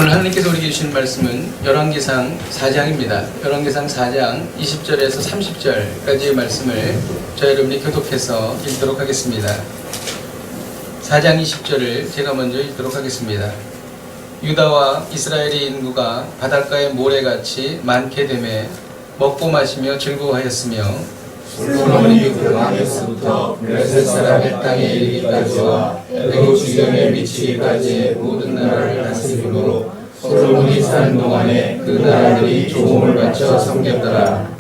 오늘 하나님께서 우리에게 주신 말씀은 열왕기상 4장입니다. 열왕기상 4장 20절에서 30절까지의 말씀을 저희 여러분이 교독해서 읽도록 하겠습니다. 4장 20절을 제가 먼저 읽도록 하겠습니다. 유다와 이스라엘의 인구가 바닷가의 모래같이 많게 되매 먹고 마시며 즐거워하였으며 솔로몬이 그 왕에서부터 블레셋 사람의 땅에 이르기까지와 애굽 주경에 미치기까지의 모든 나라를 다스림으로 솔로몬이 사는 동안에 그 나라들이 조공을 바쳐 섬겼더라.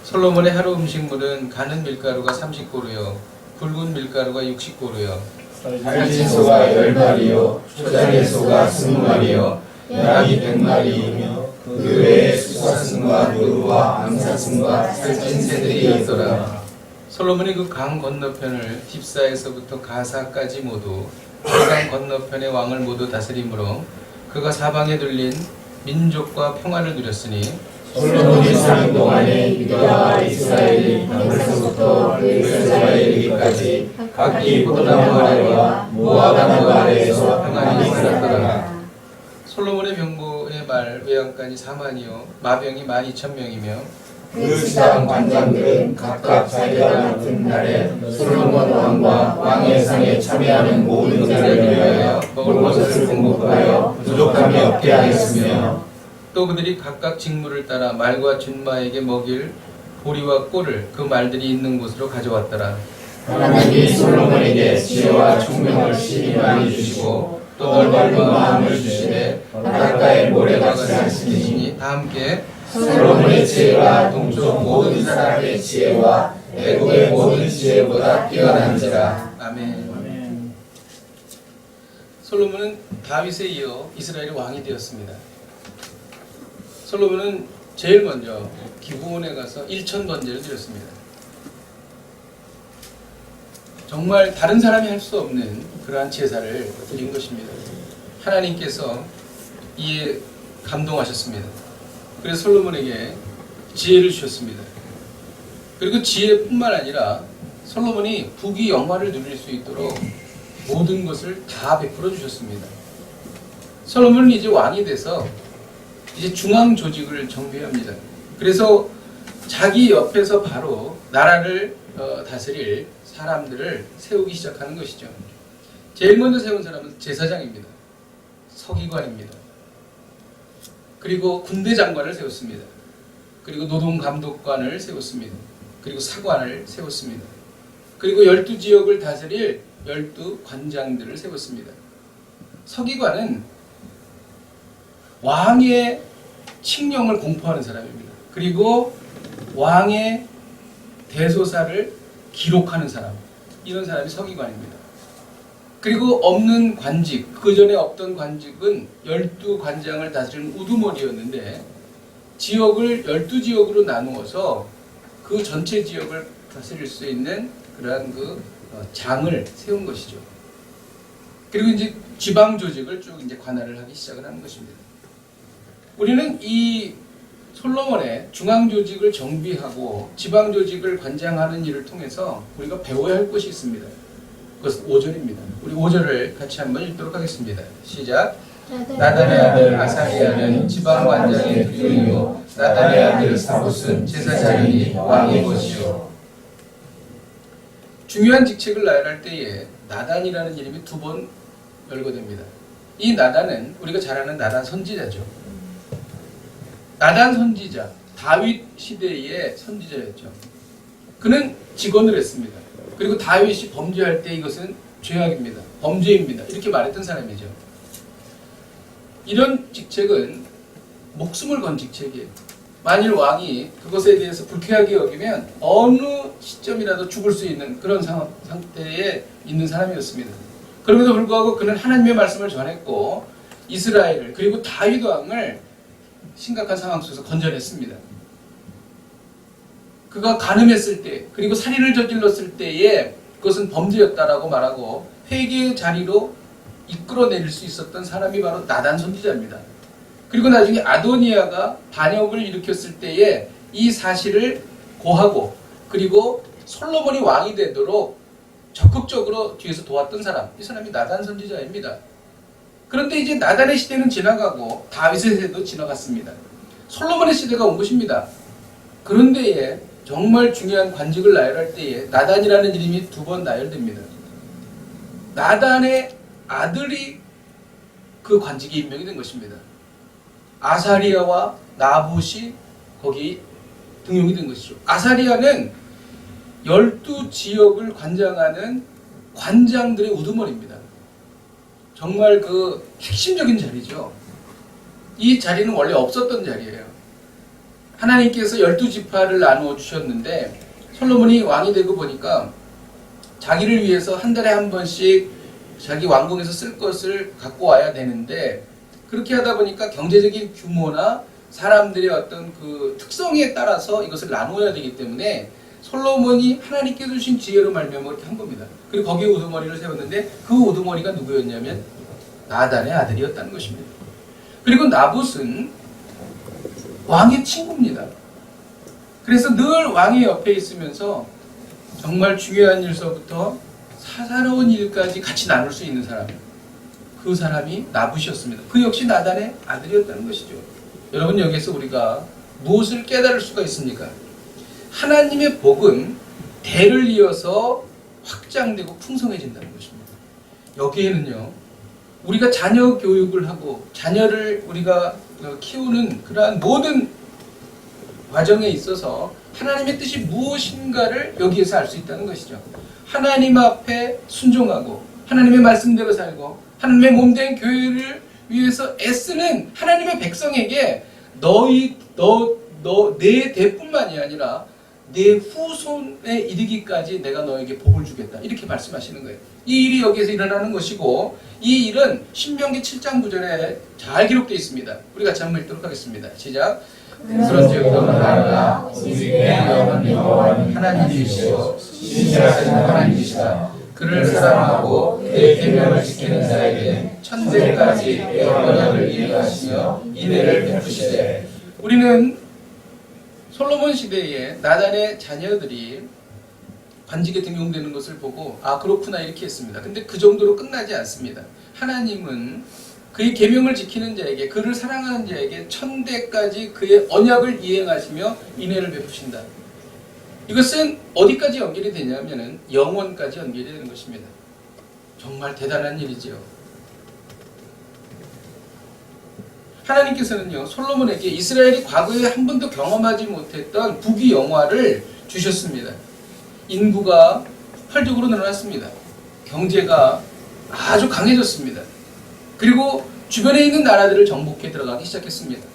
솔로몬의 하루 음식물은 가는 밀가루가 30고루요 굵은 밀가루가 60고루요 살진 소가 10마리요 초장의 소가 20마리요 양이 100마리이며 그 외에 수사슴과 누루와 암사슴과 살찐 새들이 있더라. 솔로몬이 그 강 건너편을 딥사에서부터 가사까지 모두 그 강 건너편의 왕을 모두 다스림으로 그가 사방에 둘린 민족과 평화를 누렸으니 솔로몬이 사는 동안에 유다와 이스라엘이 방에서부터 블레셋에 이르기까지 각기 포도나무 아래와 모아바나무 아래에서 평안히 살았더라. 솔로몬의 병거의 말 외양간이 4만이요 마병이 12,000명이며 그 시당 관장들은 각각 자기가 맡은 날에 솔로몬 왕과 왕의 상에 참여하는 모든 자를 위하여 먹을 것을 공급하여 부족함이 없게 하였으며 또 그들이 각각 직무를 따라 말과 준마에게 먹일 보리와 꼴을 그 말들이 있는 곳으로 가져왔더라. 하나님이 솔로몬에게 지혜와 총명을 심히 많이 주시고 또 넓은 마음을 주시되 바닷가의 모래같이 하시니 다 함께 솔로몬의 지혜가 동쪽 모든 사람의 지혜와 애국의 모든 지혜보다 뛰어난지라. 아멘. 솔로몬은 다윗에 이어 이스라엘의 왕이 되었습니다. 솔로몬은 제일 먼저 기브온에 가서 1000번제를 드렸습니다. 정말 다른 사람이 할 수 없는 그러한 제사를 드린 것입니다. 하나님께서 이에 감동하셨습니다. 그래서 솔로몬에게 지혜를 주셨습니다. 그리고 지혜뿐만 아니라 솔로몬이 부귀 영화를 누릴 수 있도록 모든 것을 다 베풀어 주셨습니다. 솔로몬은 이제 왕이 돼서 이제 중앙 조직을 정비합니다. 그래서 자기 옆에서 바로 나라를 다스릴 사람들을 세우기 시작하는 것이죠. 제일 먼저 세운 사람은 제사장입니다. 서기관입니다. 그리고 군대 장관을 세웠습니다. 그리고 노동감독관을 세웠습니다. 그리고 사관을 세웠습니다. 그리고 12지역을 다스릴 12관장들을 세웠습니다. 서기관은 왕의 칙령을 공포하는 사람입니다. 그리고 왕의 대소사를 기록하는 사람, 이런 사람이 서기관입니다. 그리고 없는 관직, 그 전에 없던 관직은 12관장을 다스리는 우두머리였는데 지역을 12지역으로 나누어서 그 전체 지역을 다스릴 수 있는 그러한 그 장을 세운 것이죠. 그리고 이제 지방 조직을 쭉 이제 관할을 하기 시작을 하는 것입니다. 우리는 이 솔로몬의 중앙 조직을 정비하고 지방 조직을 관장하는 일을 통해서 우리가 배워야 할 것이 있습니다. 그것은 5절입니다. 우리 5절을 같이 한번 읽도록 하겠습니다. 시작. 나단의 아들 아사리야는 지방 관장의 두종이요 나단의 아들 사붓은 제사장이니 왕의 것이요. 중요한 직책을 나열할 때에 나단이라는 이름이 2번 열거됩니다. 이 나단은 우리가 잘 아는 나단 선지자죠. 나단 선지자, 다윗 시대의 선지자였죠. 그는 직언을 했습니다. 그리고 다윗이 범죄할 때 이것은 죄악입니다. 범죄입니다. 이렇게 말했던 사람이죠. 이런 직책은 목숨을 건 직책이에요. 만일 왕이 그것에 대해서 불쾌하게 여기면 어느 시점이라도 죽을 수 있는 그런 상태에 있는 사람이었습니다. 그럼에도 불구하고 그는 하나님의 말씀을 전했고 이스라엘을 그리고 다윗 왕을 심각한 상황 속에서 건져냈습니다. 그가 간음했을 때 그리고 살인을 저질렀을 때에 그것은 범죄였다라고 말하고 회개의 자리로 이끌어내릴 수 있었던 사람이 바로 나단 선지자입니다. 그리고 나중에 아도니아가 반역을 일으켰을 때에 이 사실을 고하고 그리고 솔로몬이 왕이 되도록 적극적으로 뒤에서 도왔던 사람, 이 사람이 나단 선지자입니다. 그런데 이제 나단의 시대는 지나가고 다윗의 시대도 지나갔습니다. 솔로몬의 시대가 온 것입니다. 그런데에 정말 중요한 관직을 나열할 때에 나단이라는 이름이 2번 나열됩니다. 나단의 아들이 그 관직에 임명이 된 것입니다. 아사리아와 나봇이 거기 등용이 된 것이죠. 아사리아는 12지역을 관장하는 관장들의 우두머리입니다. 정말 그 핵심적인 자리죠. 이 자리는 원래 없었던 자리예요. 하나님께서 12지파를 나누어 주셨는데 솔로몬이 왕이 되고 보니까 자기를 위해서 한 달에 한 번씩 자기 왕궁에서 쓸 것을 갖고 와야 되는데 그렇게 하다 보니까 경제적인 규모나 사람들의 어떤 그 특성에 따라서 이것을 나누어야 되기 때문에 솔로몬이 하나님께 주신 지혜로 말미암아 이렇게 한 겁니다. 그리고 거기에 우두머리를 세웠는데 그 우두머리가 누구였냐면 나단의 아들이었다는 것입니다. 그리고 나봇은 왕의 친구입니다. 그래서 늘 왕의 옆에 있으면서 정말 중요한 일서부터 사사로운 일까지 같이 나눌 수 있는 사람, 그 사람이 나봇이었습니다. 그 역시 나단의 아들이었다는 것이죠. 여러분, 여기에서 우리가 무엇을 깨달을 수가 있습니까? 하나님의 복은 대를 이어서 확장되고 풍성해진다는 것입니다. 여기에는요, 우리가 자녀 교육을 하고 자녀를 우리가 키우는 그러한 모든 과정에 있어서 하나님의 뜻이 무엇인가를 여기에서 알 수 있다는 것이죠. 하나님 앞에 순종하고 하나님의 말씀대로 살고 하나님의 몸된 교회를 위해서 애쓰는 하나님의 백성에게 내 대뿐만이 아니라 내 후손에 이르기까지 내가 너에게 복을 주겠다. 이렇게 말씀하시는 거예요. 이 일이 여기에서 일어나는 것이고 이 일은 신명기 7장 9절에 잘 기록되어 있습니다. 우리 같이 한번 읽도록 하겠습니다. 시작. 그런즉 너는 알라 우리의 여호와는 하나님이시오 신실하신 하나님이시다. 그를 사랑하고 그의 계명을 지키는 자에게 천대까지 언약을 이행하시며 인애를 베푸시되. 우리는 솔로몬 시대에 나단의 자녀들이 관직에 등용되는 것을 보고 아 그렇구나 이렇게 했습니다. 근데 그 정도로 끝나지 않습니다. 하나님은 그의 계명을 지키는 자에게 그를 사랑하는 자에게 천대까지 그의 언약을 이행하시며 인애를 베푸신다. 이것은 어디까지 연결이 되냐면은 영원까지 연결이 되는 것입니다. 정말 대단한 일이지요. 하나님께서는요 솔로몬에게 이스라엘이 과거에 한 번도 경험하지 못했던 부귀 영화를 주셨습니다. 인구가 활적으로 늘어났습니다. 경제가 아주 강해졌습니다. 그리고 주변에 있는 나라들을 정복해 들어가기 시작했습니다.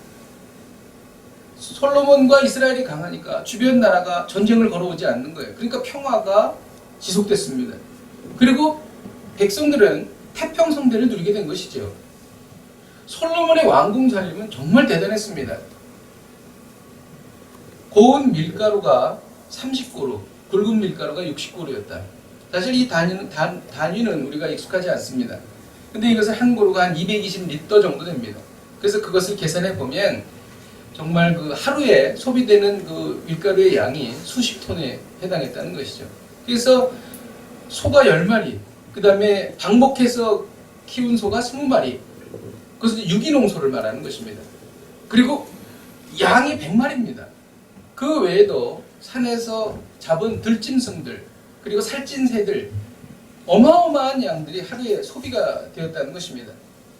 솔로몬과 이스라엘이 강하니까 주변 나라가 전쟁을 걸어오지 않는 거예요. 그러니까 평화가 지속됐습니다. 그리고 백성들은 태평성대를 누리게 된 것이죠. 솔로몬의 왕궁 살림은 정말 대단했습니다. 고운 밀가루가 30고루, 굵은 밀가루가 60고루였다. 사실 이 단위는 우리가 익숙하지 않습니다. 근데 이것은 한 고루가 한 220리터 정도 됩니다. 그래서 그것을 계산해 보면 정말 그 하루에 소비되는 그 밀가루의 양이 수십 톤에 해당했다는 것이죠. 그래서 소가 10마리, 그 다음에 방목해서 키운 소가 20마리, 그것은 유기농 소를 말하는 것입니다. 그리고 양이 100마리입니다. 그 외에도 산에서 잡은 들짐승들, 그리고 살찐 새들, 어마어마한 양들이 하루에 소비가 되었다는 것입니다.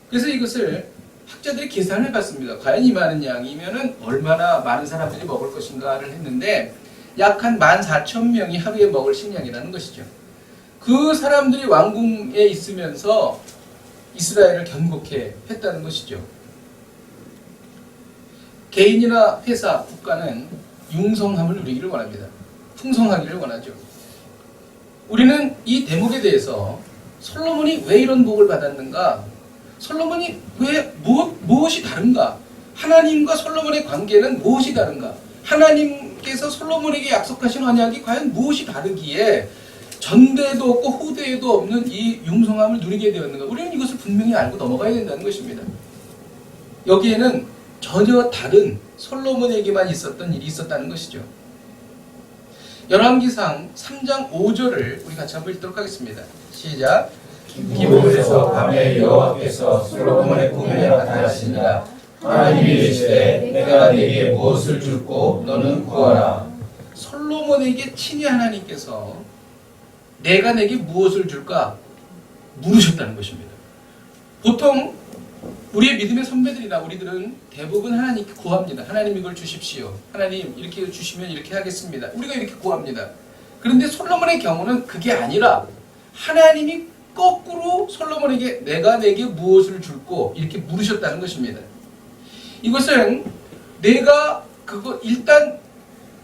그래서 이것을 학자들이 계산을 해봤습니다. 과연 이 많은 양이면 얼마나 많은 사람들이 먹을 것인가를 했는데 약 한 14,000명이 하루에 먹을 식량이라는 것이죠. 그 사람들이 왕궁에 있으면서 이스라엘을 견고케 했다는 것이죠. 개인이나 회사, 국가는 융성함을 누리기를 원합니다. 풍성하기를 원하죠. 우리는 이 대목에 대해서 솔로몬이 왜 이런 복을 받았는가? 솔로몬이 왜 무엇이 다른가? 하나님과 솔로몬의 관계는 무엇이 다른가? 하나님께서 솔로몬에게 약속하신 언약이 과연 무엇이 다르기에 전대에도 없고 후대에도 없는 이 융성함을 누리게 되었는가? 우리는 이것을 분명히 알고 넘어가야 된다는 것입니다. 여기에는 전혀 다른 솔로몬에게만 있었던 일이 있었다는 것이죠. 열왕기상 3장 5절을 우리 같이 한번 읽도록 하겠습니다. 시작. 기브에서 밤에 여호와께서 솔로몬의 꿈에 나타나시니라. 하나님이 이르시되 내가 네게 무엇을 줄고 너는 구하라. 솔로몬에게 친히 하나님께서 내가 내게 무엇을 줄까 물으셨다는 것입니다. 보통 우리의 믿음의 선배들이나 우리들은 대부분 하나님께 구합니다. 하나님 이걸 주십시오. 하나님 이렇게 주시면 이렇게 하겠습니다. 우리가 이렇게 구합니다. 그런데 솔로몬의 경우는 그게 아니라 하나님이 거꾸로 솔로몬에게 내가 내게 무엇을 줄고 이렇게 물으셨다는 것입니다. 이것은 내가 그거 일단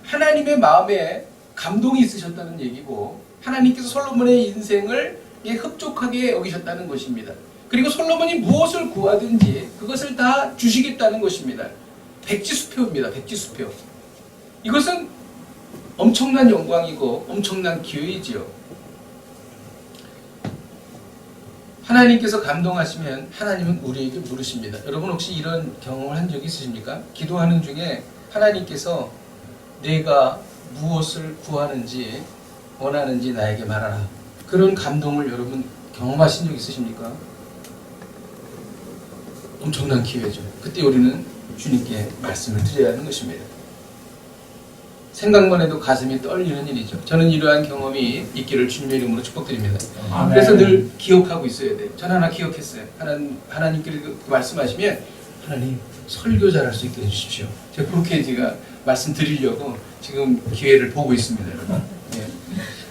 하나님의 마음에 감동이 있으셨다는 얘기고 하나님께서 솔로몬의 인생을 흡족하게 여기셨다는 것입니다. 그리고 솔로몬이 무엇을 구하든지 그것을 다 주시겠다는 것입니다. 백지수표입니다. 백지수표. 이것은 엄청난 영광이고 엄청난 기회이지요. 하나님께서 감동하시면 하나님은 우리에게 물으십니다. 여러분 혹시 이런 경험을 한 적이 있으십니까? 기도하는 중에 하나님께서 내가 무엇을 구하는지 원하는지 나에게 말하라. 그런 감동을 여러분 경험하신 적 있으십니까? 엄청난 기회죠. 그때 우리는 주님께 말씀을 드려야 하는 것입니다. 생각만 해도 가슴이 떨리는 일이죠. 저는 이러한 경험이 있기를 주님의 이름으로 축복드립니다. 아멘. 그래서 늘 기억하고 있어야 돼요. 저는 하나 기억했어요. 하나님께서 말씀하시면 하나님 설교 잘할 수 있게 해주십시오. 제가 말씀드리려고 지금 기회를 보고 있습니다. 여러분. 예.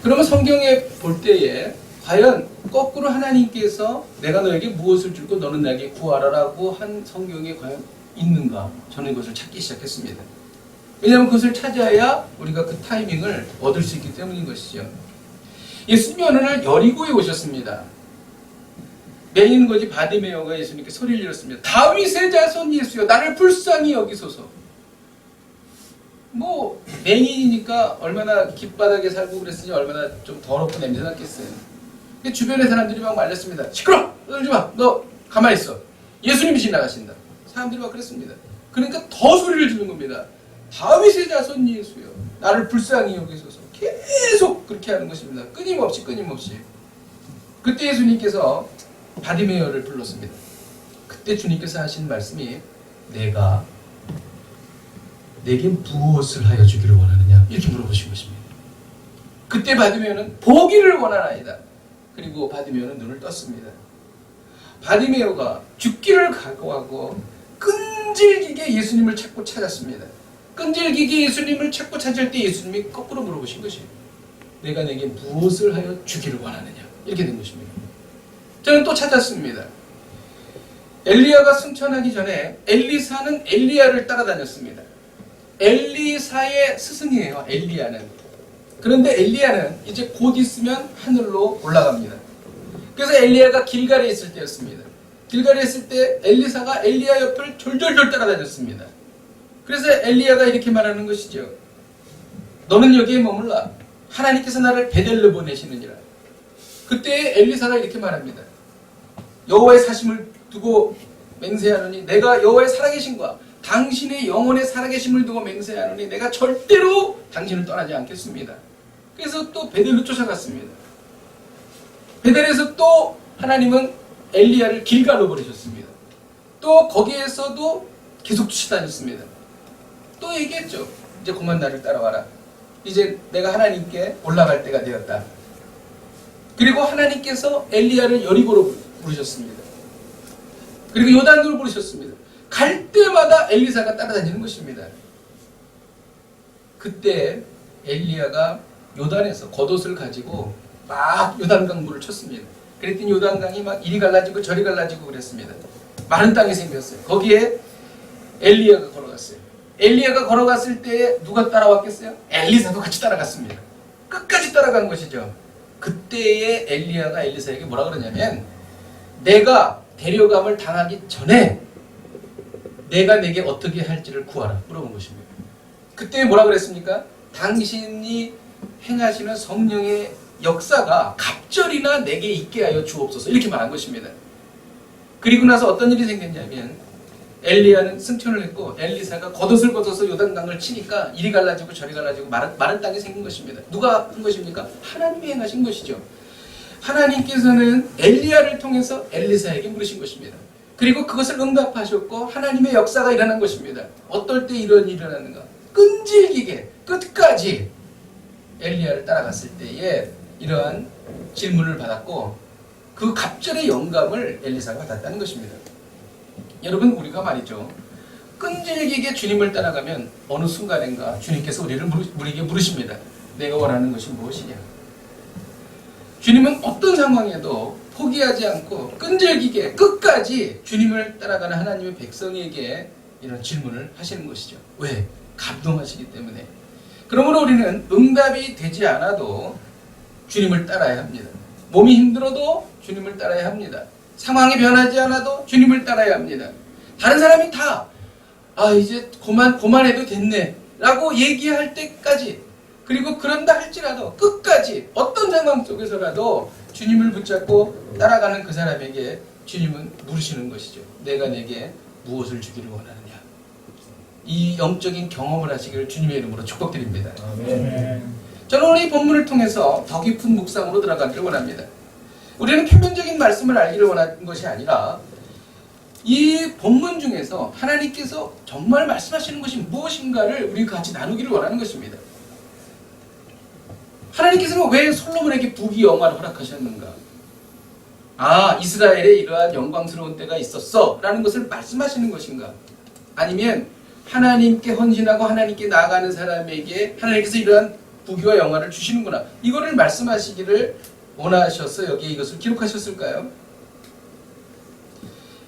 그러면 성경에 볼 때에 과연 거꾸로 하나님께서 내가 너에게 무엇을 줄고 너는 나에게 구하라라고 한 성경에 과연 있는가? 저는 그것을 찾기 시작했습니다. 왜냐하면 그것을 찾아야 우리가 그 타이밍을 얻을 수 있기 때문인 것이죠. 예수님이 어느 날 여리고에 오셨습니다. 맹인 거지 바디메오가 예수님께 소리를 질렀습니다. 다윗의 자손 예수여 나를 불쌍히 여기소서. 뭐 맹인이니까 얼마나 길바닥에 살고 그랬으니 얼마나 좀 더럽고 냄새 났겠어요. 주변의 사람들이 막 말렸습니다. 시끄러! 떠들지 마! 너 가만히 있어. 예수님이 지나가신다. 사람들이 막 그랬습니다. 그러니까 더 소리를 지르는 겁니다. 다윗의 자손 예수여 나를 불쌍히 여기소서. 계속 그렇게 하는 것입니다. 끊임없이. 그때 예수님께서 바디메오를 불렀습니다. 그때 주님께서 하신 말씀이 내가 내게 무엇을 하여 주기를 원하느냐 이렇게 물어보신 것입니다. 그때 바디메오는 보기를 원하나이다. 그리고 바디메오는 눈을 떴습니다. 바디메오가 죽기를 각오하고 끈질기게 예수님을 찾고 찾았습니다. 끈질기게 예수님을 찾고 찾을 때 예수님이 거꾸로 물어보신 것이에요. 내가 내게 무엇을 하여 주기를 원하느냐 이렇게 된 것입니다. 저는 또 찾았습니다. 엘리야가 승천하기 전에 엘리사는 엘리야를 따라다녔습니다. 엘리사의 스승이에요. 엘리야는. 그런데 엘리야는 이제 곧 있으면 하늘로 올라갑니다. 그래서 엘리야가 길갈에 있을 때였습니다. 길갈에 있을 때 엘리사가 엘리야 옆을 졸졸졸 따라다녔습니다. 그래서 엘리야가 이렇게 말하는 것이죠. 너는 여기에 머물라. 하나님께서 나를 베델로 보내시느니라. 그때 엘리사가 이렇게 말합니다. 여호와의 사심을 두고 맹세하노니 내가 여호와의 살아계심과 당신의 영혼의 살아계심을 두고 맹세하노니 내가 절대로 당신을 떠나지 않겠습니다. 그래서 또 베델로 쫓아갔습니다. 베델에서 또 하나님은 엘리야를 길갈로 보내셨습니다. 또 거기에서도 계속 쫓아다녔습니다. 또 얘기했죠. 이제 그만 나를 따라와라. 이제 내가 하나님께 올라갈 때가 되었다. 그리고 하나님께서 엘리야를 여리고로 부르셨습니다. 그리고 요단으로 부르셨습니다. 갈 때마다 엘리사가 따라다니는 것입니다. 그때 엘리야가 요단에서 겉옷을 가지고 막 요단강물을 쳤습니다. 그랬더니 요단강이 막 이리 갈라지고 저리 갈라지고 그랬습니다. 마른 땅이 생겼어요. 거기에 엘리야가 걸어갔어요. 엘리야가 걸어갔을 때 누가 따라왔겠어요? 엘리사도 같이 따라갔습니다. 끝까지 따라간 것이죠. 그때의 엘리야가 엘리사에게 뭐라 그러냐면 내가 데려감을 당하기 전에 내가 내게 어떻게 할지를 구하라 물어본 것입니다. 그때 뭐라 그랬습니까? 당신이 행하시는 성령의 역사가 갑절이나 내게 있게 하여 주옵소서 이렇게 말한 것입니다. 그리고 나서 어떤 일이 생겼냐면 엘리야는 승천을 했고 엘리사가 겉옷을 걷어서 요단강을 치니까 이리 갈라지고 저리 갈라지고 마른 땅이 생긴 것입니다. 누가 한 것입니까? 하나님이 행하신 것이죠. 하나님께서는 엘리야를 통해서 엘리사에게 물으신 것입니다. 그리고 그것을 응답하셨고 하나님의 역사가 일어난 것입니다. 어떨 때 이런 일이 일어나는가? 끈질기게 끝까지 엘리야를 따라갔을 때에 이러한 질문을 받았고 그 갑절의 영감을 엘리사가 받았다는 것입니다. 여러분, 우리가 말이죠, 끈질기게 주님을 따라가면 어느 순간인가 주님께서 우리에게 물으십니다. 내가 원하는 것이 무엇이냐? 주님은 어떤 상황에도 포기하지 않고 끈질기게 끝까지 주님을 따라가는 하나님의 백성에게 이런 질문을 하시는 것이죠. 왜? 감동하시기 때문에. 그러므로 우리는 응답이 되지 않아도 주님을 따라야 합니다. 몸이 힘들어도 주님을 따라야 합니다. 상황이 변하지 않아도 주님을 따라야 합니다. 다른 사람이 다 이제 그만해도 됐네 라고 얘기할 때까지, 그리고 그런다 할지라도 끝까지 어떤 상황 속에서라도 주님을 붙잡고 따라가는 그 사람에게 주님은 물으시는 것이죠. 내가 내게 무엇을 주기를 원하느냐. 이 영적인 경험을 하시기를 주님의 이름으로 축복드립니다. 아멘. 저는 오늘 이 본문을 통해서 더 깊은 묵상으로 들어가기를 원합니다. 우리는 표면적인 말씀을 알기를 원하는 것이 아니라 이 본문 중에서 하나님께서 정말 말씀하시는 것이 무엇인가를 우리가 같이 나누기를 원하는 것입니다. 하나님께서는 왜 솔로몬에게 부귀영화를 허락하셨는가? 이스라엘에 이러한 영광스러운 때가 있었어 라는 것을 말씀하시는 것인가? 아니면 하나님께 헌신하고 하나님께 나아가는 사람에게 하나님께서 이러한 부귀와 영화를 주시는구나, 이거를 말씀하시기를 원하셔서 여기에 이것을 기록하셨을까요?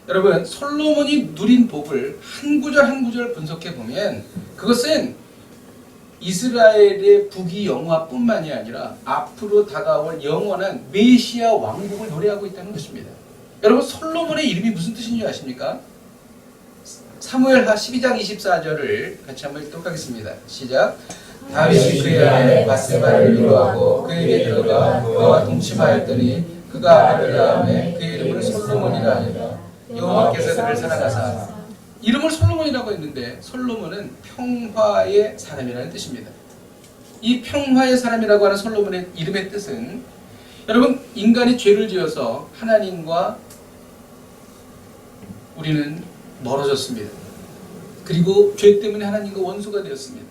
여러분, 솔로몬이 누린 복을 한 구절 한 구절 분석해 보면 그것은 이스라엘의 부귀 영화뿐만이 아니라 앞으로 다가올 영원한 메시아 왕국을 노래하고 있다는 것입니다. 여러분, 솔로몬의 이름이 무슨 뜻인지 아십니까? 사무엘하 12장 24절을 같이 한번 읽도록 하겠습니다. 시작. 다윗이 그의 아내 바세바를 위로하고 그에게 들어가 그와 동침하였더니 그가 아들을 낳음에 그의 이름을 솔로몬이라 하니라. 여호와께서 그를 사랑하사. 이름을 솔로몬이라고 했는데 솔로몬은 평화의 사람이라는 뜻입니다. 이 평화의 사람이라고 하는 솔로몬의 이름의 뜻은, 여러분, 인간이 죄를 지어서 하나님과 우리는 멀어졌습니다. 그리고 죄 때문에 하나님과 원수가 되었습니다.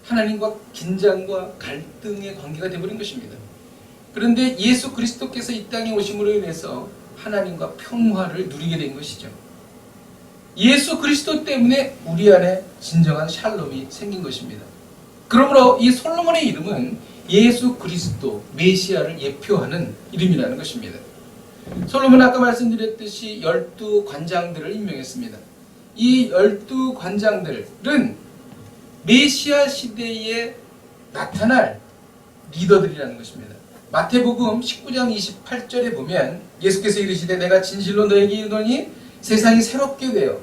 하나님과 긴장과 갈등의 관계가 되어버린 것입니다. 그런데 예수 그리스도께서 이 땅에 오심으로 인해서 하나님과 평화를 누리게 된 것이죠. 예수 그리스도 때문에 우리 안에 진정한 샬롬이 생긴 것입니다. 그러므로 이 솔로몬의 이름은 예수 그리스도 메시아를 예표하는 이름이라는 것입니다. 솔로몬은 아까 말씀드렸듯이 12관장들을 임명했습니다. 이 12관장들은 메시아 시대에 나타날 리더들이라는 것입니다. 마태복음 19장 28절에 보면 예수께서 이르시되 내가 진실로 너에게 이르노니 세상이 새롭게 되어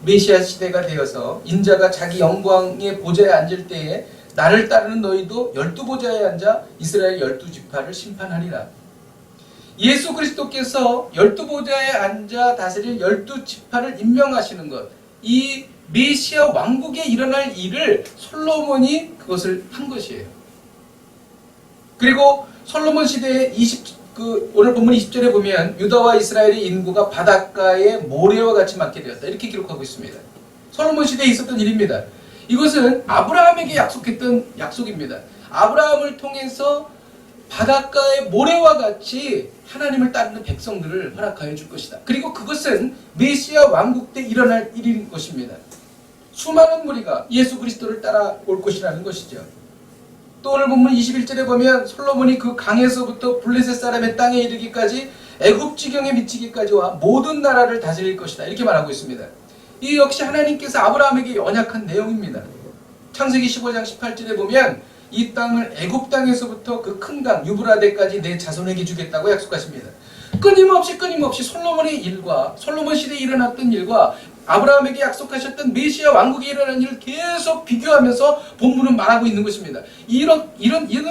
메시아 시대가 되어서 인자가 자기 영광의 보좌에 앉을 때에 나를 따르는 너희도 12보좌에 앉아 이스라엘 12지파를 심판하리라. 예수 그리스도께서 12보좌에 앉아 다스릴 12지파를 임명하시는 것, 이 메시아 왕국에 일어날 일을 솔로몬이 그것을 한 것이에요. 그리고 솔로몬 시대에 오늘 본문 20절에 보면 유다와 이스라엘의 인구가 바닷가의 모래와 같이 많게 되었다, 이렇게 기록하고 있습니다. 솔로몬 시대에 있었던 일입니다. 이것은 아브라함에게 약속했던 약속입니다. 아브라함을 통해서 바닷가의 모래와 같이 하나님을 따르는 백성들을 허락하여 줄 것이다. 그리고 그것은 메시아 왕국 때 일어날 일인 것입니다. 수많은 무리가 예수 그리스도를 따라올 것이라는 것이죠. 또 오늘 본문 21절에 보면 솔로몬이 그 강에서부터 블레셋 사람의 땅에 이르기까지 애굽 지경에 미치기까지와 모든 나라를 다스릴 것이다, 이렇게 말하고 있습니다. 이 역시 하나님께서 아브라함에게 언약한 내용입니다. 창세기 15장 18절에 보면 이 땅을 애굽 땅에서부터 그 큰 강 유브라데까지 내 자손에게 주겠다고 약속하십니다. 끊임없이 솔로몬의 일과 솔로몬 시대에 일어났던 일과 아브라함에게 약속하셨던 메시아 왕국에 일어난 일을 계속 비교하면서 본문은 말하고 있는 것입니다. 이런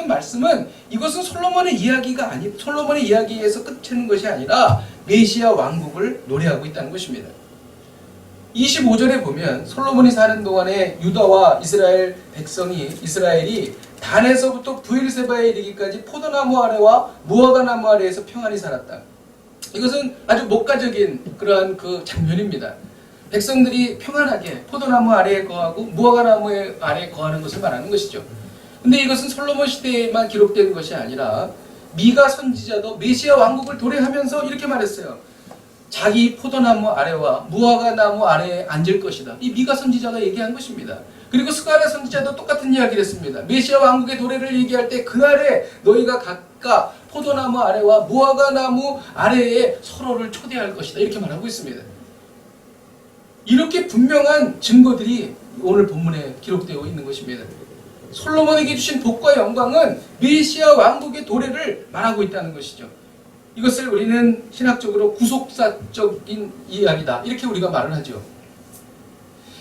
말씀은 이것은 솔로몬의 이야기에서 끝내는 것이 아니라 메시아 왕국을 노래하고 있다는 것입니다. 25절에 보면 솔로몬이 사는 동안에 유다와 이스라엘이 단에서부터 브엘세바에 이르기까지 포도나무 아래와 무화과 나무 아래에서 평안히 살았다. 이것은 아주 목가적인 그러한 그 장면입니다. 백성들이 평안하게 포도나무 아래에 거하고 무화과 나무 아래에 거하는 것을 말하는 것이죠. 근데 이것은 솔로몬 시대에만 기록된 것이 아니라 미가 선지자도 메시아 왕국을 도래하면서 이렇게 말했어요. 자기 포도나무 아래와 무화과 나무 아래에 앉을 것이다. 이 미가 선지자가 얘기한 것입니다. 그리고 스가랴 선지자도 똑같은 이야기를 했습니다. 메시아 왕국의 도래를 얘기할 때 그날에 너희가 각각 포도나무 아래와 무화과 나무 아래에 서로를 초대할 것이다. 이렇게 말하고 있습니다. 이렇게 분명한 증거들이 오늘 본문에 기록되어 있는 것입니다. 솔로몬에게 주신 복과 영광은 메시아 왕국의 도래를 말하고 있다는 것이죠. 이것을 우리는 신학적으로 구속사적인 이야기다. 이렇게 우리가 말을 하죠.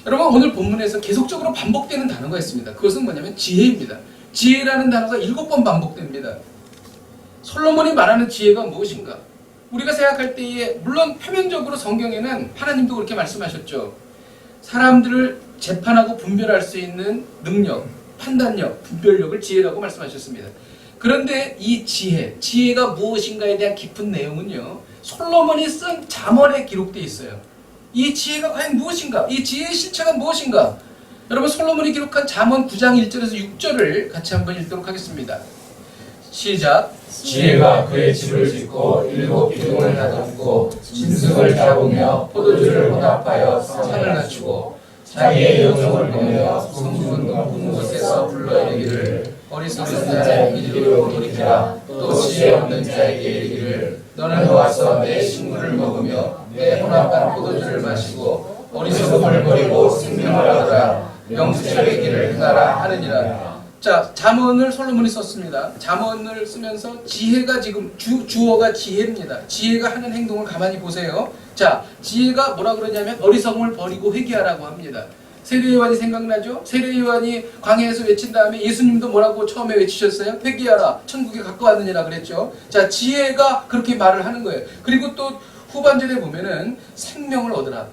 여러분, 오늘 본문에서 계속적으로 반복되는 단어가 있습니다. 그것은 뭐냐면 지혜입니다. 지혜라는 단어가 7번 반복됩니다. 솔로몬이 말하는 지혜가 무엇인가? 우리가 생각할 때에 물론 표면적으로 성경에는 하나님도 그렇게 말씀하셨죠. 사람들을 재판하고 분별할 수 있는 능력, 판단력, 분별력을 지혜라고 말씀하셨습니다. 그런데 이 지혜가 무엇인가에 대한 깊은 내용은요, 솔로몬이 쓴 잠언에 기록되어 있어요. 이 지혜가 과연 무엇인가? 이 지혜의 실체가 무엇인가? 여러분, 솔로몬이 기록한 잠언 9장 1절에서 6절을 같이 한번 읽도록 하겠습니다. 시작. 지혜가 그의 집을 짓고 7 기둥을 다듬고 짐승을 잡으며 포도주를 혼합하여 산을 갖추고 자기의 영역을 보며 성문 높은 곳에서 불러 이르기를 어리석은 자의 이리로 돌이키라. 또 지혜 없는 자에게 이르기를 너는 와서 내 식물을 먹으며 내 혼합한 포도주를 마시고 어리석음을 버리고 생명을 얻으라. 명철의 길을 행하라 하느니라. 자, 잠언을 솔로몬이 썼습니다. 잠언을 쓰면서 지혜가 지금 주어가 지혜입니다. 지혜가 하는 행동을 가만히 보세요. 자, 지혜가 뭐라 그러냐면 어리석음을 버리고 회개하라고 합니다. 세례요한이 생각나죠? 세례요한이 광야에서 외친 다음에 예수님도 뭐라고 처음에 외치셨어요? 회개하라, 천국에 가까웠느니라 그랬죠. 자, 지혜가 그렇게 말을 하는 거예요. 그리고 또 후반절에 보면은 생명을 얻으라.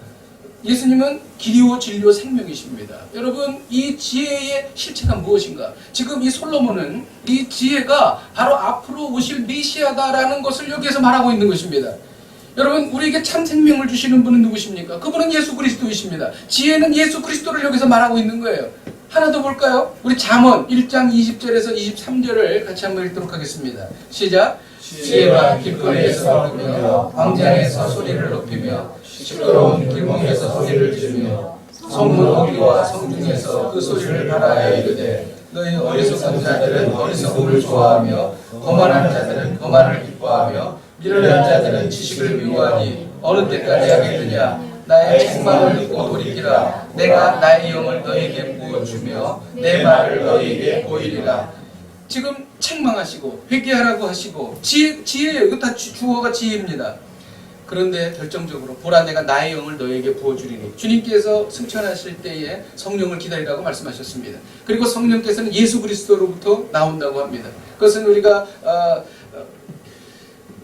예수님은 길이요 진리요 생명이십니다. 여러분, 이 지혜의 실체가 무엇인가? 지금 이 솔로몬은 이 지혜가 바로 앞으로 오실 메시아다라는 것을 여기에서 말하고 있는 것입니다. 여러분, 우리에게 참 생명을 주시는 분은 누구십니까? 그분은 예수 그리스도이십니다. 지혜는 예수 그리스도를 여기서 말하고 있는 거예요. 하나 더 볼까요? 우리 잠언 1장 20절에서 23절을 같이 한번 읽도록 하겠습니다. 시작. 지혜가 길거리에서 부르며 광장에서 소리를 높이며 시끄러운 길목에서 소리를 지르며 성문 어귀와 성중에서 그 소리를 바라에 이르되 너희 어리석은 자들은 어리석음을 좋아하며 거만한 자들은 거만을 기뻐하며 미련한 자들은 지식을 미워하니 어느 때까지 하겠느냐. 나의 책망을 듣고 돌이키라. 내가 나의 영을 너희에게 부어주며 내 말을 너희에게 보이리라. 지금 책망하시고 회개하라고 하시고 지혜예요. 이거 다 주어가 지혜입니다. 그런데 결정적으로 보라, 내가 나의 영을 너에게 부어주리니, 주님께서 승천하실 때에 성령을 기다리라고 말씀하셨습니다. 그리고 성령께서는 예수 그리스도로부터 나온다고 합니다. 그것은 우리가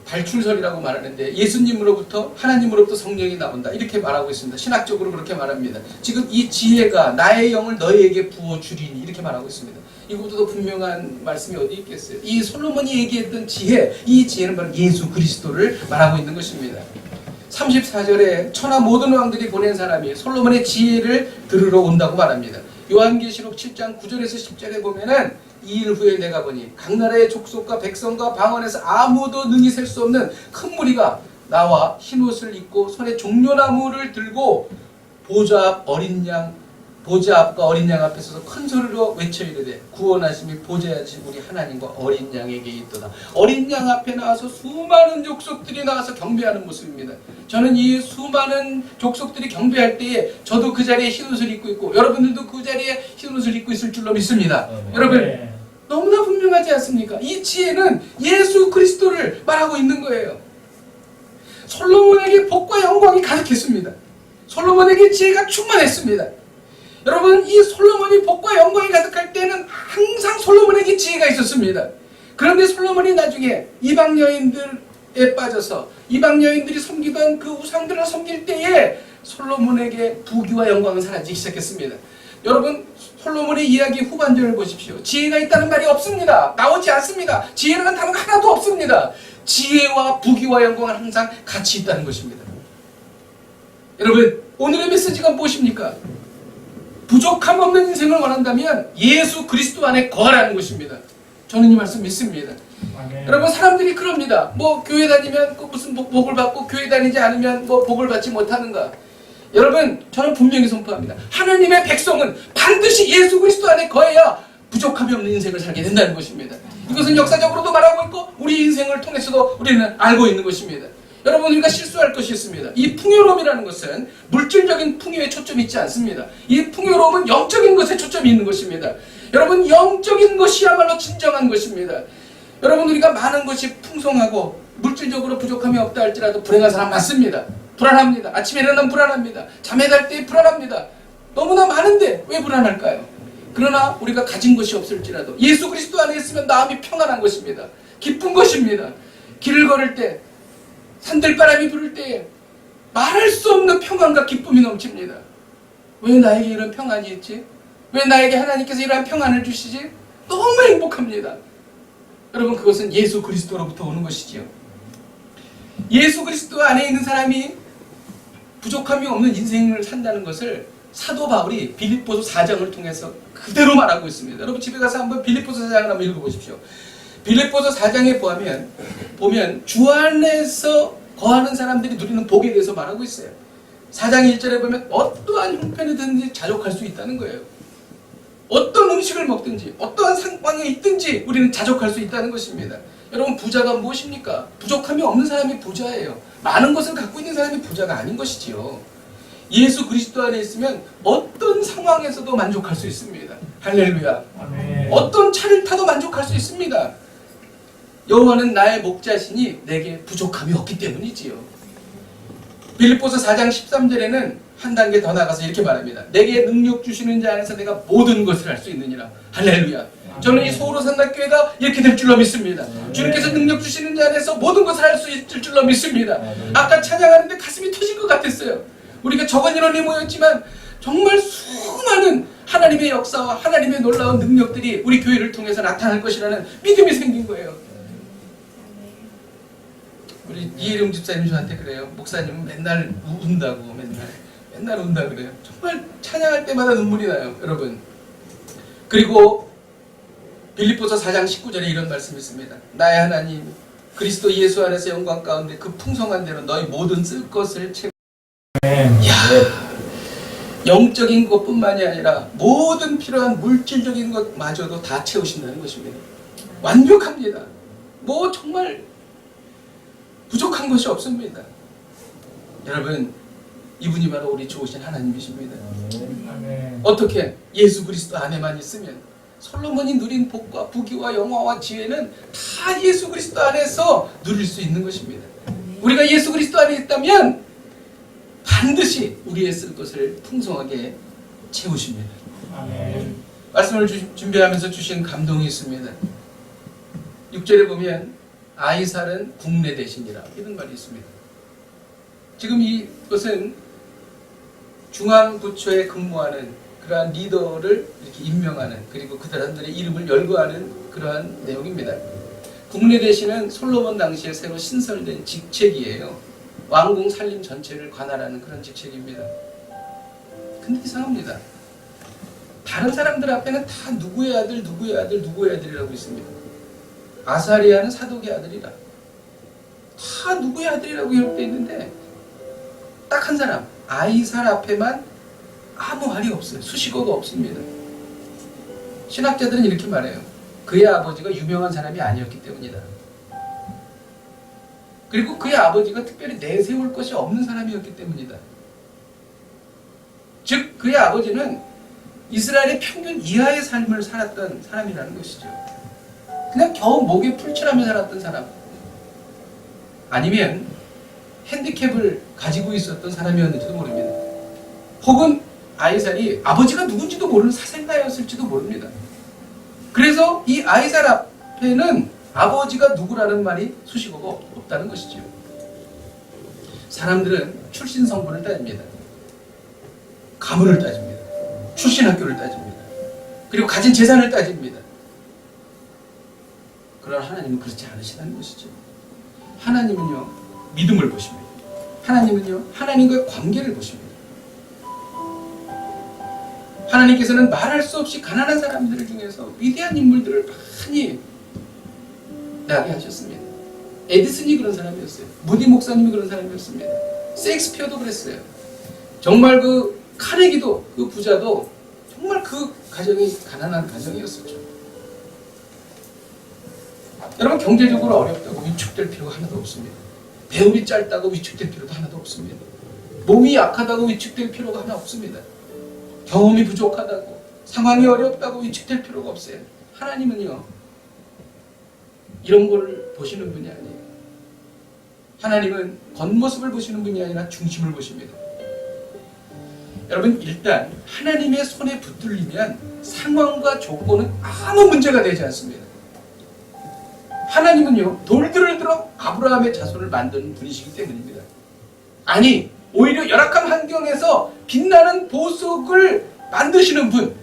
발출설이라고 말하는데 예수님으로부터, 하나님으로부터 성령이 나온다 이렇게 말하고 있습니다. 신학적으로 그렇게 말합니다. 지금 이 지혜가 나의 영을 너희에게 부어주리니 이렇게 말하고 있습니다. 이것보다 더 분명한 말씀이 어디 있겠어요? 이 솔로몬이 얘기했던 지혜, 이 지혜는 바로 예수 그리스도를 말하고 있는 것입니다. 34절에 천하 모든 왕들이 보낸 사람이 솔로몬의 지혜를 들으러 온다고 말합니다. 요한계시록 7장 9절에서 10절에 보면은 이 일 후에 내가 보니 각 나라의 족속과 백성과 방언에서 아무도 능히 셀 수 없는 큰 무리가 나와 흰옷을 입고 손에 종려나무를 들고 보좌 앞과 어린 양 앞에 서서 큰 소리로 외쳐 이르되 구원하심이 보좌하신 우리 하나님과 어린 양에게 있도다. 어린 양 앞에 나와서 수많은 족속들이 나와서 경배하는 모습입니다. 저는 이 수많은 족속들이 경배할 때에 저도 그 자리에 흰옷을 입고 있고 여러분들도 그 자리에 흰옷을 입고 있을 줄로 믿습니다. 여러분, 너무나 분명하지 않습니까? 이 지혜는 예수 그리스도를 말하고 있는 거예요. 솔로몬에게 복과 영광이 가득했습니다. 솔로몬에게 지혜가 충만했습니다. 여러분, 이 솔로몬이 복과 영광이 가득할 때는 항상 솔로몬에게 지혜가 있었습니다. 그런데 솔로몬이 나중에 이방 여인들에 빠져서 이방 여인들이 섬기던 그 우상들을 섬길 때에 솔로몬에게 부귀와 영광은 사라지기 시작했습니다. 여러분 솔로몬의 이야기 후반전을 보십시오. 지혜가 있다는 말이 없습니다. 나오지 않습니다. 지혜라는 단어가 하나도 없습니다. 지혜와 부귀와 영광은 항상 같이 있다는 것입니다. 여러분 오늘의 메시지가 무엇입니까? 부족함 없는 인생을 원한다면 예수 그리스도 안에 거하라는 것입니다. 저는 이 말씀 믿습니다. 아멘. 여러분 사람들이 그럽니다. 뭐 교회 다니면 무슨 복을 받고 교회 다니지 않으면 뭐 복을 받지 못하는가. 여러분 저는 분명히 선포합니다. 하나님의 백성은 반드시 예수 그리스도 안에 거해야 부족함이 없는 인생을 살게 된다는 것입니다. 이것은 역사적으로도 말하고 있고 우리 인생을 통해서도 우리는 알고 있는 것입니다. 여러분 우리가 실수할 것이 있습니다. 이 풍요로움이라는 것은 물질적인 풍요에 초점이 있지 않습니다. 이 풍요로움은 영적인 것에 초점이 있는 것입니다. 여러분 영적인 것이야말로 진정한 것입니다. 여러분 우리가 많은 것이 풍성하고 물질적으로 부족함이 없다 할지라도 불행한 사람 맞습니다. 불안합니다. 아침에 일어나면 불안합니다. 잠에 잘 때 불안합니다. 너무나 많은데 왜 불안할까요? 그러나 우리가 가진 것이 없을지라도 예수 그리스도 안에 있으면 마음이 평안한 것입니다. 기쁜 것입니다. 길을 걸을 때 산들바람이 부를 때 말할 수 없는 평안과 기쁨이 넘칩니다. 왜 나에게 이런 평안이 있지? 왜 나에게 하나님께서 이러한 평안을 주시지? 너무 행복합니다. 여러분 그것은 예수 그리스도로부터 오는 것이지요. 예수 그리스도 안에 있는 사람이 부족함이 없는 인생을 산다는 것을 사도 바울이 빌립보서 4장을 통해서 그대로 말하고 있습니다. 여러분 집에 가서 한번 빌립보서 4장을 한번 읽어보십시오. 빌립보서 4장에 보면 주 안에서 거하는 사람들이 누리는 복에 대해서 말하고 있어요. 4장 1절에 보면 어떠한 형편이든지 자족할 수 있다는 거예요. 어떤 음식을 먹든지 어떠한 상황에 있든지 우리는 자족할 수 있다는 것입니다. 여러분 부자가 무엇입니까? 부족함이 없는 사람이 부자예요. 많은 것을 갖고 있는 사람이 부자가 아닌 것이지요. 예수 그리스도 안에 있으면 어떤 상황에서도 만족할 수 있습니다. 할렐루야. 아멘. 어떤 차를 타도 만족할 수 있습니다. 여호와는 나의 목자시니 내게 부족함이 없기 때문이지요. 빌립보서 4장 13절에는 한 단계 더 나가서 이렇게 말합니다. 내게 능력 주시는 자 안에서 내가 모든 것을 할 수 있느니라. 할렐루야. 저는 이 소로 산다교회가 이렇게 될 줄로 믿습니다. 주님께서 능력 주시는 자 안에서 모든 것을 할 수 있을 줄로 믿습니다. 아까 찬양하는데 가슴이 터질 것 같았어요. 우리가 적은 인원이 모였지만 정말 수많은 하나님의 역사와 하나님의 놀라운 능력들이 우리 교회를 통해서 나타날 것이라는 믿음이 생긴 거예요. 우리 이혜령 집사님 저한테 그래요. 목사님은 맨날 운다고 맨날 운다 그래요. 정말 찬양할 때마다 눈물이 나요, 여러분. 그리고 빌립보서 4장 19절에 이런 말씀이 있습니다. 나의 하나님 그리스도 예수 안에서 영광 가운데 그 풍성한 대로 너희 모든 쓸 것을 채워. 야, 영적인 것뿐만이 아니라 모든 필요한 물질적인 것마저도 다 채우신다는 것입니다. 완벽합니다. 뭐 정말 부족한 것이 없습니다. 여러분 이분이 바로 우리 좋으신 하나님이십니다. 아멘. 어떻게? 예수 그리스도 안에만 있으면 솔로몬이 누린 복과 부귀와 영화와 지혜는 다 예수 그리스도 안에서 누릴 수 있는 것입니다. 우리가 예수 그리스도 안에 있다면 반드시 우리의 쓸 것을 풍성하게 채우십니다. 아멘. 말씀을 준비하면서 주신 감동이 있습니다. 6절에 보면 아이살은 국내 대신이라 이런 말이 있습니다. 지금 이것은 중앙부처에 근무하는 그러한 리더를 이렇게 임명하는 그리고 그 사람들의 이름을 열거하는 그러한 내용입니다. 국내 대신은 솔로몬 당시에 새로 신설된 직책이에요. 왕궁 살림 전체를 관할하는 그런 직책입니다. 근데 이상합니다. 다른 사람들 앞에는 다 누구의 아들, 누구의 아들, 누구의 아들이라고 있습니다. 아사리아는 사독의 아들이라. 다 누구의 아들이라고 기록되어 있는데 딱 한 사람, 아이살 앞에만 아무 말이 없어요. 수식어가 없습니다. 신학자들은 이렇게 말해요. 그의 아버지가 유명한 사람이 아니었기 때문이다. 그리고 그의 아버지가 특별히 내세울 것이 없는 사람이었기 때문이다. 즉 그의 아버지는 이스라엘의 평균 이하의 삶을 살았던 사람이라는 것이죠. 그냥 겨우 목에 풀칠하며 살았던 사람, 아니면 핸디캡을 가지고 있었던 사람이었는지도 모릅니다. 혹은 아이살이 아버지가 누군지도 모르는 사생아였을지도 모릅니다. 그래서 이 아이살 앞에는 아버지가 누구라는 말이 수식어가 없다는 것이죠. 사람들은 출신 성분을 따집니다. 가문을 따집니다. 출신 학교를 따집니다. 그리고 가진 재산을 따집니다. 그러나 하나님은 그렇지 않으시다는 것이죠. 하나님은요, 믿음을 보십니다. 하나님은요, 하나님과의 관계를 보십니다. 하나님께서는 말할 수 없이 가난한 사람들 중에서 위대한 인물들을 많이 나게 하셨습니다. 에디슨이 그런 사람이었어요. 무디 목사님이 그런 사람이었습니다. 셰익스피어도 그랬어요. 정말 그 카네기도, 그 부자도 정말 그 가정이 가난한 가정이었었죠. 여러분, 경제적으로 어렵다고 위축될 필요가 하나도 없습니다. 배움이 짧다고 위축될 필요도 하나도 없습니다. 몸이 약하다고 위축될 필요가 하나 없습니다. 경험이 부족하다고, 상황이 어렵다고 위축될 필요가 없어요. 하나님은요, 이런 걸 보시는 분이 아니에요. 하나님은 겉모습을 보시는 분이 아니라 중심을 보십니다. 여러분, 일단 하나님의 손에 붙들리면 상황과 조건은 아무 문제가 되지 않습니다. 하나님은요, 돌들을 들어 아브라함의 자손을 만드는 분이시기 때문입니다. 아니, 오히려 열악한 환경에서 빛나는 보석을 만드시는 분,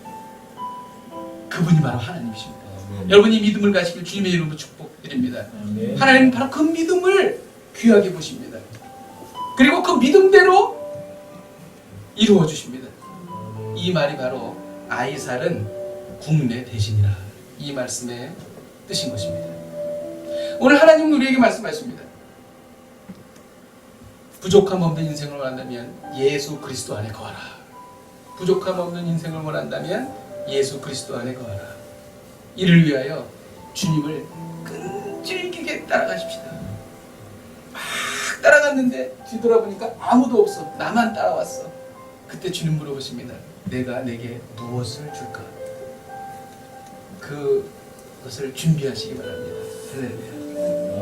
그분이 바로 하나님이십니다. 여러분이 믿음을 가지길 주님의 이름으로 축복드립니다. 하나님은 바로 그 믿음을 귀하게 보십니다. 그리고 그 믿음대로 이루어 주십니다. 이 말이 바로 아이살은 국내 대신이라, 이 말씀의 뜻인 것입니다. 오늘 하나님은 우리에게 말씀하십니다. 부족함 없는 인생을 원한다면 예수 그리스도 안에 거하라. 부족함 없는 인생을 원한다면 예수 그리스도 안에 거하라. 이를 위하여 주님을 끈질기게 따라가십시다. 막 따라갔는데 뒤돌아보니까 아무도 없어. 나만 따라왔어. 그때 주님 물어보십니다. 내가 내게 무엇을 줄까? 그것을 준비하시기 바랍니다. 할렐루야.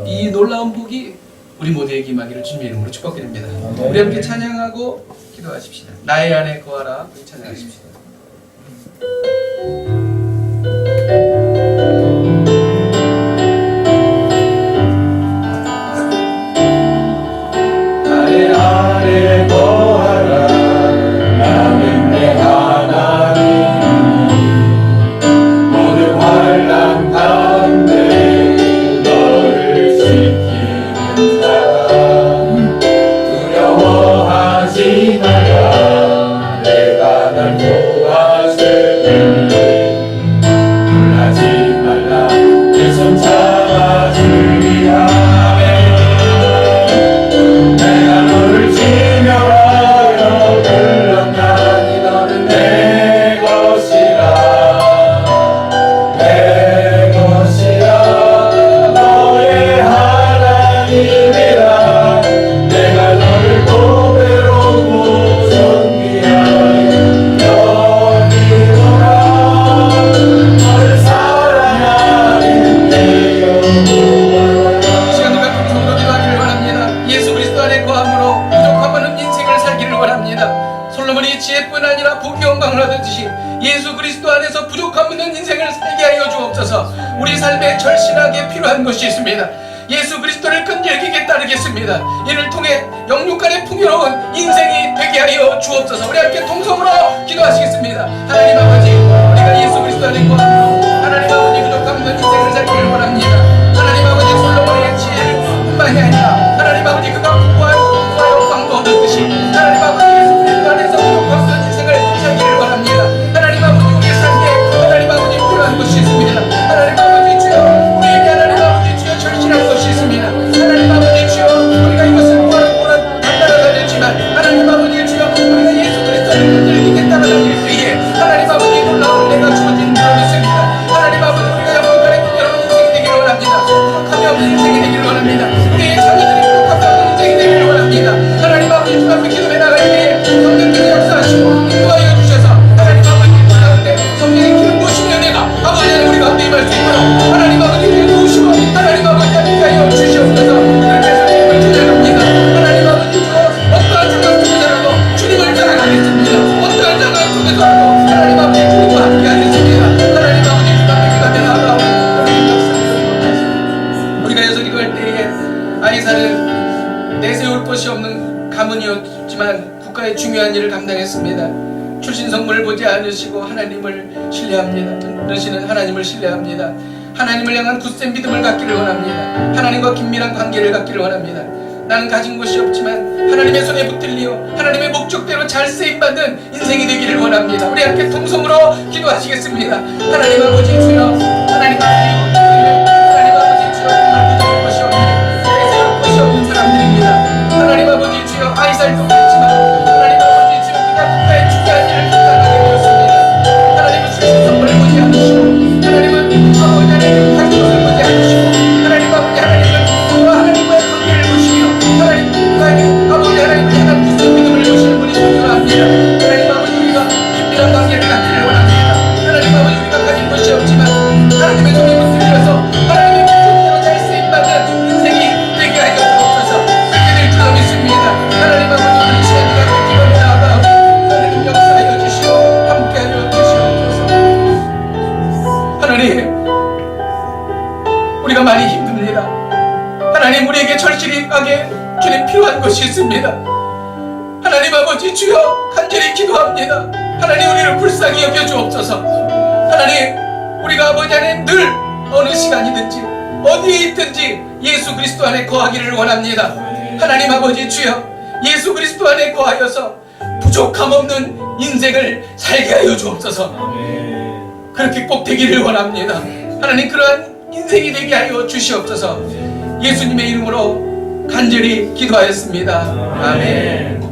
이 놀라운 복이 우리 모두에게 임하기를 주님의 이름으로 축복드립니다. 우리 함께 찬양하고 기도하십시다. 나의 안에 거하라. 우리 찬양하십시다. 나의 안에 거하라. 나는 내 하나님이니 모든 환난 가운데 너를 지키는 사람. 두려워하지 마라. 내가 널 도와주리니 놀라지 말라. 내 손 잡아주리라. 내가 너를 지명하여 불렀나니 너는 내 것이라. 내 것이라. 너의 하나님이라. 내가 너를 보배로고 존귀하여 여기노라. 너를 사랑하는 내 여호와. 시간과 통성으로 기도하기를 원합니다. 예수 그리스도 안에 거함으로 부족함 없는 인생을 살기를 원합니다. 솔로몬이 지혜뿐 아니라 복이 영광을 얻었듯이 예수 그리스도 안에서 부족함 없는 인생을 살게 하여 주옵소서. 우리 삶에 절실하게 필요한 것이 있습니다. 예수 그리스도를 끈질기게 따르겠습니다. 이를 통해 영육간의 풍요로운 인생이 되게 하여 주옵소서. 우리 함께 통성으로 기도하시겠습니다. 하나님 아버지, 우리가 예수 그리스도 안에 거함으로 하나님 아버지 부족함 없는 인생을 살기를 원합니다. 하나님 아버지, 솔로몬의 지혜뿐만이 아니라 하나님 아버지 그가 공부하여 광도 얻었듯이 하나님 아버지 예수 그리스도 안에서 부족함 없는 인생을 살기를 원합니다. 하나님 아버지, 우리의 삶에 하나님 아버지 필요한 것이 있습니다. 하나님 아버지 주여, 우리에게 하나님 아버지 주여 절실한 것이 있습니다. 하나님 아버지 주여, 우리가 이것을 무한 따라다녔지만 하나님 아버지 주여, 우리가 예수 그리스도를 끈질기게 따라다닐 때에 하나님 아버지 놀라운 은혜가 주어진 줄 믿습니다. 하나님 아버지, 우리가 영혼간의 부끄러운 인생이 되기를 원합니다. 부족함이 없는 인생이 되기를 원합니다. 우리의 자녀들이 부족함이 없는 인생이 되기를 원합니다. 하나님 아버지 주 앞에 기도해 나갈 때에 성령님의 역사하시고 인도하여 주셔서 하나님 아버지 그 가운데 성령의 기름 부으심의 은혜가 아버지 우리 가운데 임할 수 있도록 하나님 아버지 기름 부으시고 하나님 아버지 함께 하여 주시옵소서. 그래서 주님을 찬양합니다. 하나님 아버지 주여, 어떠한 상황 속에서라도 주님을 찬양하겠습니다. 어떠한 상황 속에서라도 하나님 아버지 주님과 함께 하겠습니다. 하나님 아버지 주 앞에 기도하며 나아가옵니다. 우리가 여기서 기도할 때에 아이사는 내세울 것이 없는 가문이었지만 국가의 중요한 일을 감당했습니다. 주신 선물을 보지 않으시고 하나님을 신뢰합니다. 너시는 하나님을 신뢰합니다. 하나님을 향한 굳센 믿음을 갖기를 원합니다. 하나님과 긴밀한 관계를 갖기를 원합니다. 나는 가진 것이 없지만 하나님의 손에 붙들리어 하나님의 목적대로 잘 쓰임받는 인생이 되기를 원합니다. 우리 함께 통성으로 기도하시겠습니다. 하나님 아버지 주여, 하나님 아버지 주여, 정말 부족한 것이 없는, 세상 것이 없는 사람들입니다. 하나님 아버지 주여, 아이살도 그랬지만 하나님 아버지 주여, 그가 국가의 중요한 일을 부탁하게 되었습니다. 하나님은 주신 선물을 보지 않으시고, 하나님은 아버지 하나님 가진 것을 보지 않으시고, 하나님 아버지 하나님은 하나님과의 관계를 보시며 하나님 아버지 하나님을 향한 굳은 믿음을 보시는 분이 중요합니다. 하나님 아버지 우리가 긴밀한 관계를 갖기를 원합니다. 하나님 아버지 우리가 가진 것이 없지만 하나님의 손에 붙들려서 하나님의 목적대로 잘 쓰임받는 인생이 되게 하여 주옵소서. 그렇게 될 줄로 믿습니다. 하나님 아버지 우리 시간이 갖고 기도를 나아가오니 하나님 역사하여 주시고 함께하여 주시옵소서. 하나님 우리가 많이 힘듭니다. 하나님 우리에게 절실하게 주님 필요한 것이 있습니다. 하나님 아버지 주여 간절히 기도합니다. 하나님 우리를 불쌍히 여겨주옵소서. 하나님 우리가 아버지 안에 늘 어느 시간이든지 어디에 있든지 예수 그리스도 안에 거하기를 원합니다. 하나님 아버지 주여 예수 그리스도 안에 거하여서 부족함 없는 인생을 살게 하여 주옵소서. 그렇게 꼭 되기를 원합니다. 하나님 그러한 인생이 되게 하여 주시옵소서. 예수님의 이름으로 간절히 기도하였습니다. 아멘.